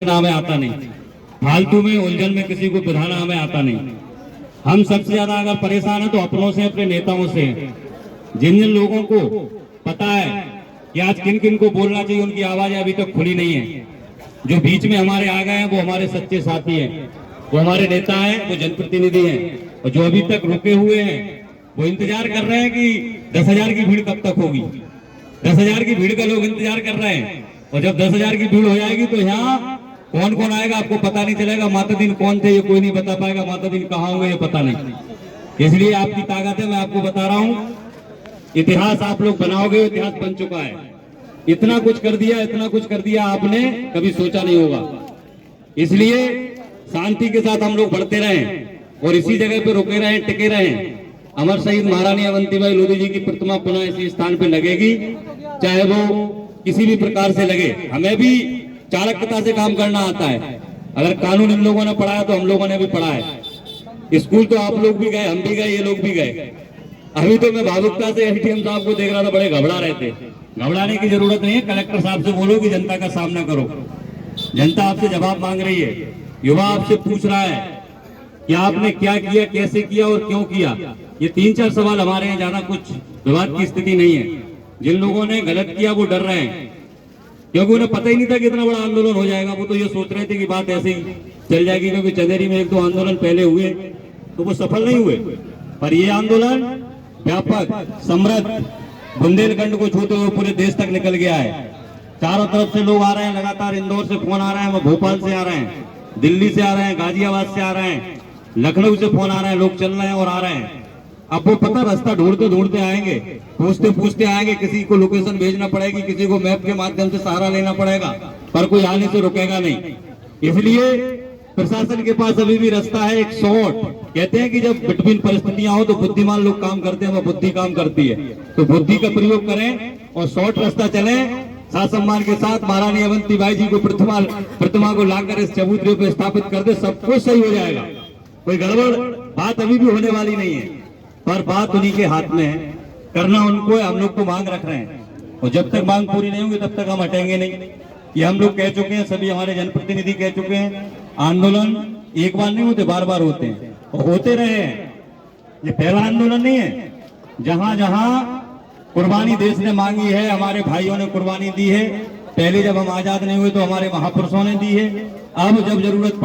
हमें आता नहीं, फालतू में उलझन में किसी को बिठाना हमें आता नहीं। हम सबसे ज्यादा अगर परेशान है तो अपनों से, अपने नेताओं से। जिन जिन लोगों को पता है कि आज किन किन को बोलना चाहिए, उनकी आवाज अभी तक खुली नहीं है। जो बीच में हमारे आ गए हैं वो हमारे सच्चे साथी हैं, वो हमारे नेता हैं, वो जनप्रतिनिधि हैं। और जो अभी तक रुके हुए हैं वो इंतजार कर रहे हैं कि 10,000 की भीड़ कब तक होगी। 10,000 की भीड़ का लोग इंतजार कर रहे हैं। और जब 10,000 की भीड़ हो जाएगी तो यहाँ कौन कौन आएगा आपको पता नहीं चलेगा। माता दिन कौन थे ये कोई नहीं बता पाएगा, माता दिन कहाँ होंगे ये पता नहीं। इसलिए आपकी ताकत है, मैं आपको बता रहा हूँ, इतिहास आप लोग बनाओगे, इतिहास बन चुका है। इतना कुछ कर दिया, इतना कुछ कर दिया आपने कभी सोचा नहीं होगा। इसलिए शांति के साथ हम लोग बढ़ते रहें और इसी जगह पे रुके रहें, टिके रहें। अमर शहीद महारानी अवंतीबाई लोधी जी की प्रतिमा पुनः इसी स्थान पे लगेगी, चाहे वो किसी भी प्रकार से लगे। हमें भी चाणक्यता से काम करना आता है। अगर कानून इन लोगों ने पढ़ा है तो हम लोगों ने भी पढ़ा है। स्कूल तो आप लोग भी गए, हम भी गए, ये लोग भी गए। अभी तो मैं भावुकता से एसडीएम साहब को देख रहा था, बड़े घबरा रहे थे। घबराने की जरूरत नहीं है, कलेक्टर साहब से बोलो कि जनता का सामना करो। जनता आपसे जवाब मांग रही है, युवा आपसे पूछ रहा है कि आपने क्या किया, कैसे किया और क्यों किया। ये 3-4 सवाल हमारे यहाँ, ज्यादा कुछ विवाद की स्थिति नहीं है। जिन लोगों ने गलत किया वो डर रहे हैं, क्योंकि उन्हें पता ही नहीं था कि इतना बड़ा आंदोलन हो जाएगा। वो तो ये सोच रहे थे कि बात ऐसे ही चल जाएगी, क्योंकि चंदेरी में 1-2 आंदोलन पहले हुए तो वो सफल नहीं हुए। पर ये आंदोलन व्यापक, समृद्ध, बुंदेलखंड को छूते हुए पूरे देश तक निकल गया है। चारों तरफ से लोग आ रहे हैं, लगातार इंदौर से फोन आ रहे हैं, भोपाल से आ रहे हैं, दिल्ली से आ रहे हैं, गाजियाबाद से आ रहे हैं, लखनऊ से फोन आ रहे हैं। लोग चल रहे हैं और आ रहे हैं। अब वो पता रास्ता ढूंढते ढूंढते आएंगे, पूछते पूछते आएंगे। किसी को लोकेशन भेजना पड़ेगी, किसी को मैप के माध्यम से सहारा लेना पड़ेगा, पर कोई आने से रुकेगा नहीं। इसलिए प्रशासन के पास अभी भी रास्ता है, एक शॉर्ट। कहते हैं कि जब कठिन परिस्थितियां हो तो बुद्धिमान लोग काम करते हैं, वो बुद्धि काम करती है। तो बुद्धि का प्रयोग करें और शॉर्ट रास्ता चले। साथ सम्मान के साथ महारानी अवंतीबाई जी को प्रतिमा को लाकर इस चबूतरे पे स्थापित कर दे, सब कुछ सही हो जाएगा। कोई गड़बड़ बात अभी भी होने वाली नहीं है, पर बात उन्हीं के हाथ में है, करना उनको है। हम लोग तो मांग रख रहे हैं और जब तक मांग पूरी नहीं होगी तब तक हम हटेंगे नहीं। ये हम लोग कह चुके हैं, सभी हमारे जनप्रतिनिधि कह चुके हैं। आंदोलन एक बार नहीं होते, बार बार होते हैं और होते रहे हैं। ये पहला आंदोलन नहीं है। जहां जहां कुर्बानी देश ने मांगी है, हमारे भाइयों ने कुर्बानी दी है। पहले जब हम आजाद नहीं हुए तो हमारे महापुरुषों ने दी है। अब जब जरूरत